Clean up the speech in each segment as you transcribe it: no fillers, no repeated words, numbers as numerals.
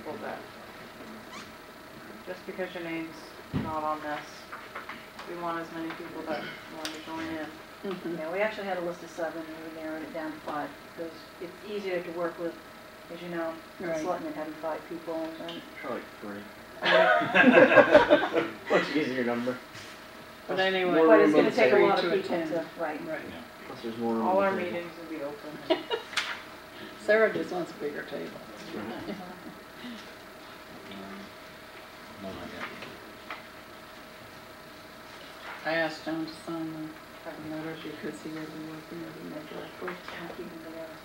people that, just because your name's not on this, we want as many people that want to join in. Yeah, we actually had a list of 7, and we narrowed it down to 5, because it's easier to work with, as you know, the selectmen having 5 people, and then... Probably 3. Much easier number. But anyway, but it's going to take a lot of people to, right. Yeah. Plus there's more room. All our meetings will be open. Sarah just wants a bigger table. That's right. No, not yet. I asked John to sign the letters because he wasn't working as a major. Of course, can't keep him together.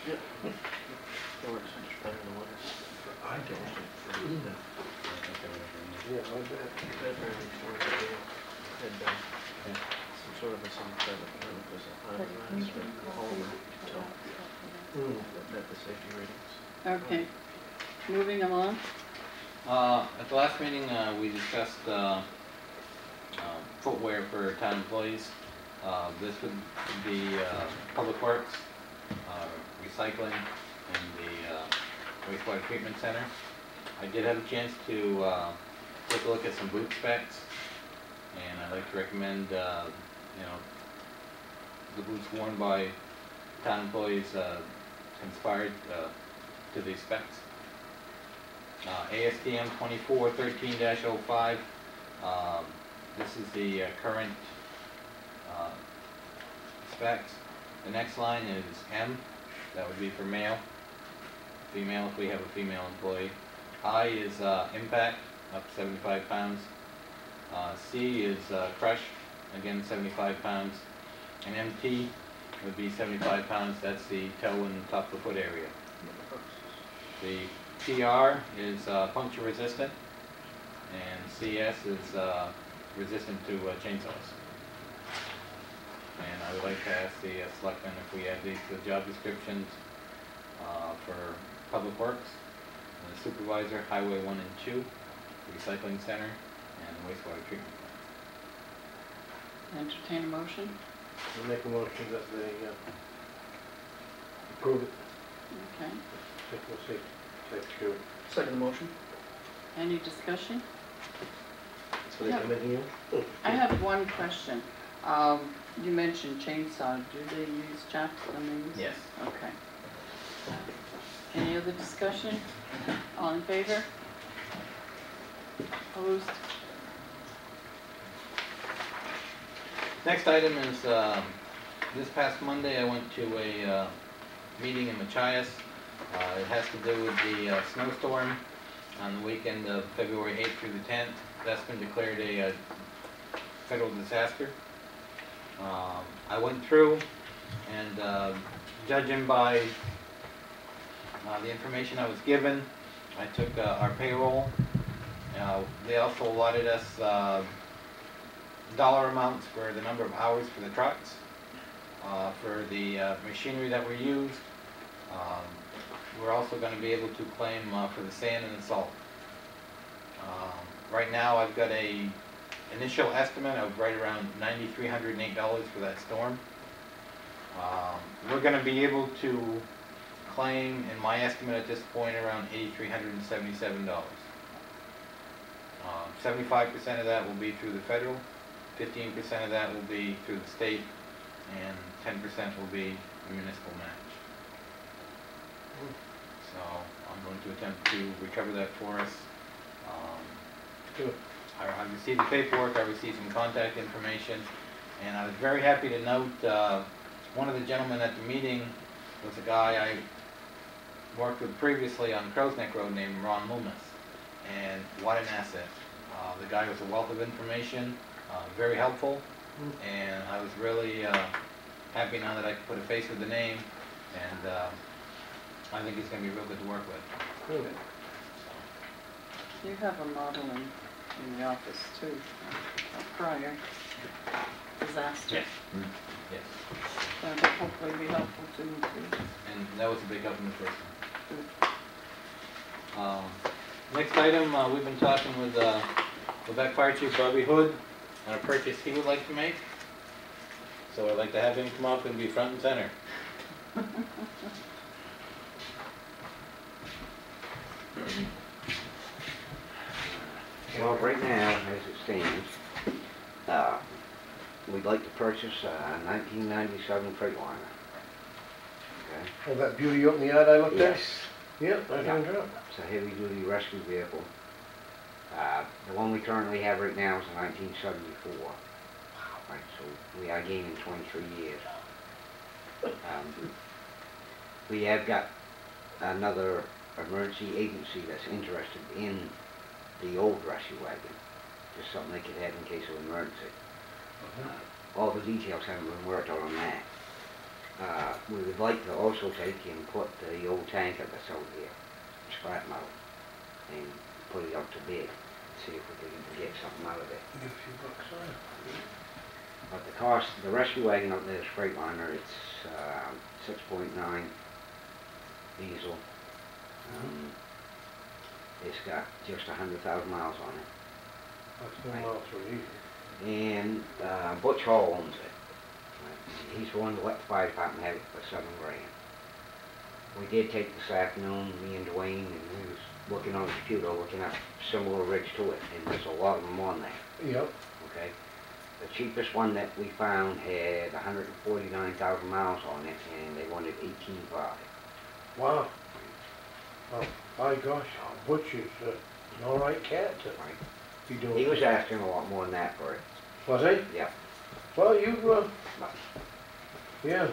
Yeah. That works much better than what it's. I don't. Yeah, I bet. Had some sort of a met the safety ratings. Okay. Moving along. At the last meeting, we discussed footwear for town employees. This would be Public Works, recycling, and the wastewater treatment center. I did have a chance to take a look at some boot specs, and I'd like to recommend, the boots worn by town employees inspired to these specs. ASTM 2413-05. This is the current specs. The next line is M. That would be for male. Female if we have a female employee. I is impact, up 75 pounds. C is crush, again 75 pounds. And MT would be 75 pounds. That's the toe and top of the foot area. The PR is puncture resistant, and CS is resistant to chainsaws. And I would like to ask the selectmen if we add these to the job descriptions for Public Works, the supervisor, Highway 1 and 2, recycling center, and wastewater treatment plant. Entertain a motion. I'll make a motion that they approve it. Okay. We'll see. Second motion. Any discussion? That's what they come in here. I have one question. You mentioned chainsaw. Do they use jacks when they use? Yes. Okay. Any other discussion? All in favor? Opposed? Next item is this past Monday I went to a meeting in Machias. It has to do with the snowstorm on the weekend of February 8th through the 10th. That's been declared a federal disaster. I went through, and judging by the information I was given, I took our payroll. They also allotted us dollar amounts for the number of hours for the trucks, for the machinery that were used. We're also going to be able to claim for the sand and the salt. Right now I've got a initial estimate of right around $9,308 for that storm. We're going to be able to claim, in my estimate at this point, around $8,377. 75% of that will be through the federal, 15% of that will be through the state, and 10% will be the municipal match. So I'm going to attempt to recover that for us. I received the paperwork, I received some contact information, and I was very happy to note one of the gentlemen at the meeting was a guy I worked with previously on Crow's Neck Road named Ron Loomis, and what an asset. The guy was a wealth of information, very helpful, and I was really happy now that I could put a face with the name, and I think he's gonna be real good to work with. Good. You have a model in the office too, a prior disaster. Yes. That will hopefully be helpful to you too. And that was a big help in the first one. Next item, we've been talking with Lubec Fire Chief Bobby Hood on a purchase he would like to make. So I'd like to have him come up and be front and center. Well, right now, as it stands, we'd like to purchase a 1997 Freightliner. Okay? Oh, that beauty up in the yard I looked at? Yes. Yep, I found it. It's a heavy-duty rescue vehicle. The one we currently have right now is a 1974. Right, so we are gaining 23 years. We have got another emergency agency that's interested in the old rescue wagon. Just something they could have in case of emergency. All the details haven't been worked out on that. We would like to also take and put the old tanker that's out here, scrap metal, and put it out to bid, see if we can get something out of it. Get a few bucks on it. But the cost, the rescue wagon out there is Freightliner, it's 6.9 diesel. It's got just 100,000 miles on it. That's no miles for easy. And Butch Hall owns it. He's the one that let the fire department have it for $7 grand. We did take this afternoon, me and Dwayne, and we was looking on the computer, looking up similar rigs to it, and there's a lot of them on there. Yep. Okay. The cheapest one that we found had 149,000 miles on it, and they wanted $18,500. Wow. Oh, my gosh, Butch is an all right cat. Right. He He was asking a lot more than that for it. Was he? Yeah. Well, yeah.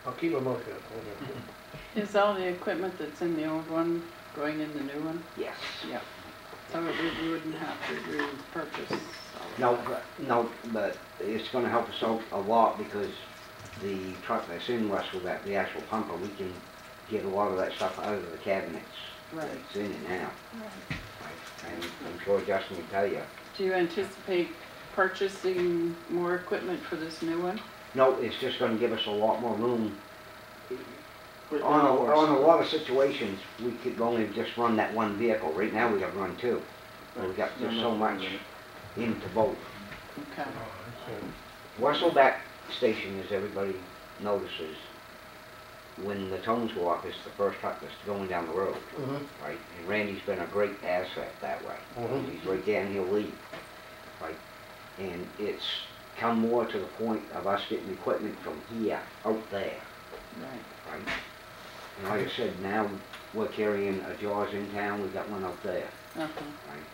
I'll keep my mouth shut. Is all the equipment that's in the old one going in the new one? Yes. Yeah. So we wouldn't have to repurchase all of that. No, but it's gonna help us out a lot because the truck that's in Russell, the actual pumper, we can get a lot of that stuff out of the cabinets Right. that's in it now. Right. And I'm sure Justin can tell you. Do you anticipate purchasing more equipment for this new one? No, it's just gonna give us a lot more room. Right On now, a lot of situations, we could only just run that one vehicle. Right now, we gotta run two. We got just so much into both. Okay. Westleback station, as everybody notices, when the tones go up, it's the first truck that's going down the road, right? And Randy's been a great asset that way. He's right down here lead, right? And it's come more to the point of us getting equipment from here out there, Right. right? And like I said, now we're carrying a Jaws in town, we got one out there, Okay. right?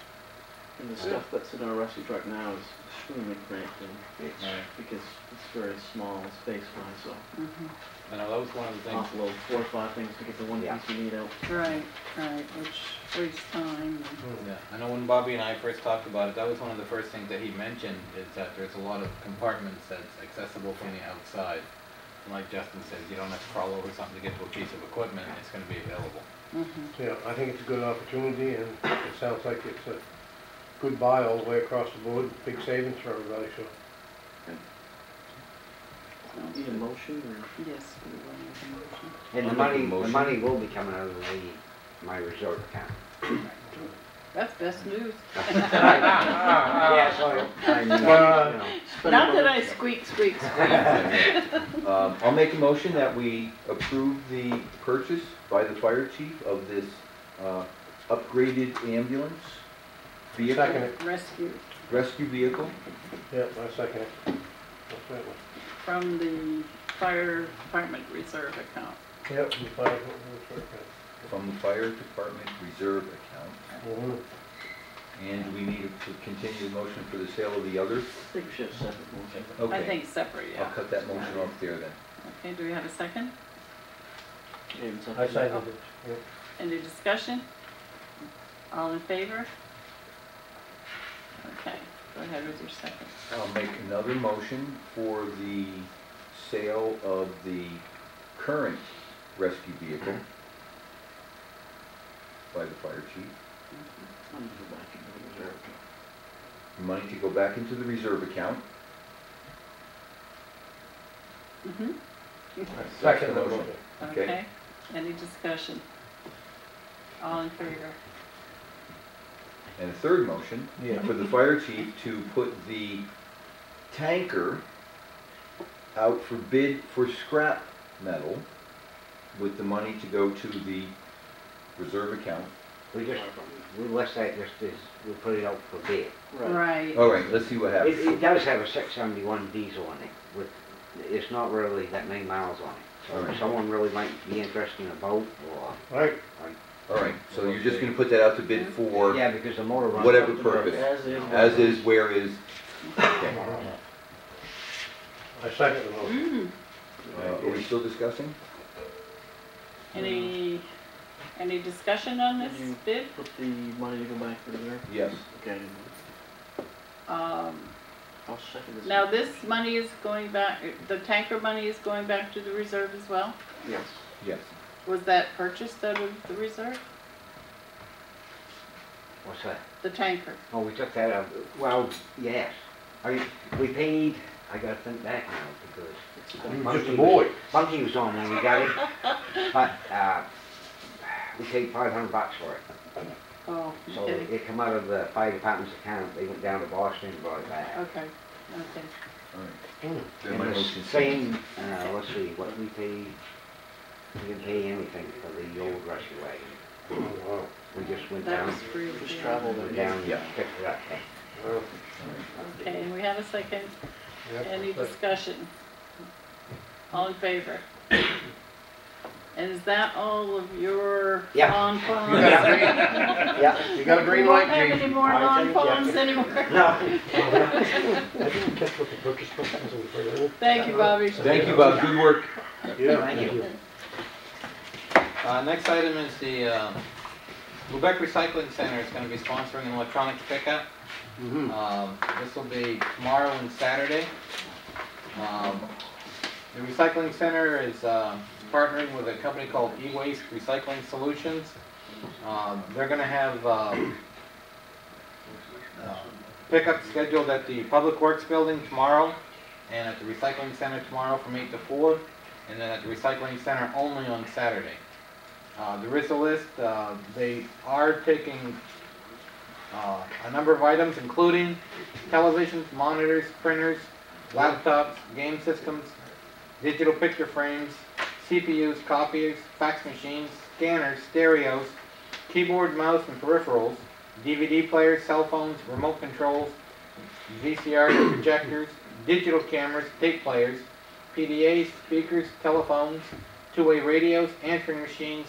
And the stuff that's in our rescue truck now is extremely cramped and It's, because it's very small space-wise, so Mhm. I know that was one of the things. offload 4 or 5 things to get the one Yeah. piece you need out. Right, which wastes time. Yeah, I know when Bobby and I first talked about it, that was one of the first things that he mentioned, is that there's a lot of compartments that's accessible from the outside. And like Justin says, you don't have to crawl over something to get to a piece of equipment, it's gonna be available. Mhm. Yeah, I think it's a good opportunity, and it sounds like it's a good buy all the way across the board, big savings for everybody, so. Sounds Need a good. motion or? Yes, we will make a motion. and the money will be coming out of my reserve account. That's best news. Yeah, so, I mean, Not that I squeak. I'll make a motion that we approve the purchase by the fire chief of this upgraded ambulance vehicle. Second it. Rescue Rescue vehicle. Yeah, I second it. That's right. from the fire department reserve account. Yep, you find it, that's right. From the fire department reserve account. Mhm. And we need to continue the motion for the sale of the others. I think we should have separate motion. Okay. I think separate, yeah. I'll cut that motion off there then. Okay, do we have a second? David I seconded. seconded it, yep. Any discussion? All in favor? Okay, go ahead with your second. I'll make another motion for the sale of the current rescue vehicle by the fire chief. Money to go back into the reserve account. Money to go back into the reserve account. Mm-hmm. That's Second the motion. Okay. Okay, any discussion? All in favor? And a third motion Yeah. for the fire chief to put the tanker out for bid for scrap metal with the money to go to the reserve account. We list that just as, we put it out for bid. Right. All right, let's see what happens. It does have a 671 diesel on it, with, it's not really that many miles on it. So if someone really might be interested in a boat or, Right, All right, so you're just gonna put that out to bid for yeah, because the motor runs. whatever up to purpose, As is. where is, okay. I second the motion. Are we still discussing? Any discussion on this You- bid? Put the money to go back to the reserve? Yes. Okay. I'll second this. Now this money is going back, the tanker money is going back to the reserve as well? Yes. Yes. Was that purchased out of the reserve? What's that? The tanker? Oh, we took that out, well, yes. I mean, we paid, I gotta think back now, because You were just a boy. Bunky was on when we got it, but, we paid $500 for it. Oh, So okay, it come out of the fire department's account, they went down to Boston and brought it back. okay. All right. Hmm. Then And my the motion same, let's see, what we paid, we didn't pay anything for the old rescue wagon. Oh, wow. We just went That down, was free. Just yeah. travel went there. down and Yeah. picked it up. Well, Okay, and we have a second. yep, Any second. discussion? All in favor? And is that all of your Yeah. lawn You ponds? got a green, Yeah. you got a green We won't light, have Chief. any more I lawn think, yeah. ponds anymore. No, I didn't catch what the purchase price was on the fire. Thank you, Bobby. Thank you, Bob, good work. Yeah. thank you. Next item is the Lubec Recycling Center is gonna be sponsoring an electronics pickup. Mhm. This will be tomorrow and Saturday. The recycling center is partnering with a company called E-Waste Recycling Solutions. They're gonna have pickup scheduled at the Public Works Building tomorrow and at the recycling center tomorrow from 8 to 4, and then at the recycling center only on Saturday. There is a list. They are taking a number of items, including televisions, monitors, printers, laptops, game systems, digital picture frames, CPUs, copiers, fax machines, scanners, stereos, keyboard, mouse, and peripherals, DVD players, cell phones, remote controls, VCR projectors, digital cameras, tape players, PDAs, speakers, telephones, two-way radios, answering machines,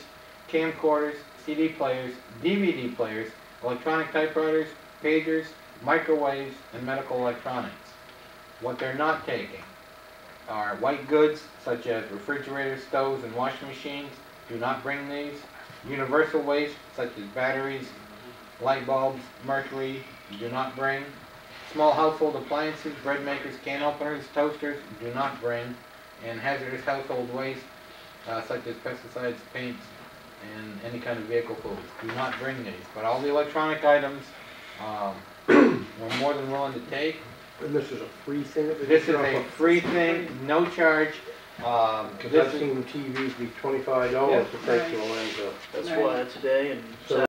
camcorders, CD players, DVD players, electronic typewriters, pagers, microwaves, and medical electronics. What they're not taking are white goods such as refrigerators, stoves, and washing machines. Do not bring these. Universal waste such as batteries, light bulbs, mercury. Do not bring. Small household appliances, bread makers, can openers, toasters. Do not bring. And hazardous household waste such as pesticides, paints, and any kind of vehicle fluids. Do not bring these. But all the electronic items we're more than willing to take. And this is a free thing that they This is drop a off? free thing, no charge. Because This I've is, seen TVs be $25 to take to a landfill. That's Right. why today and So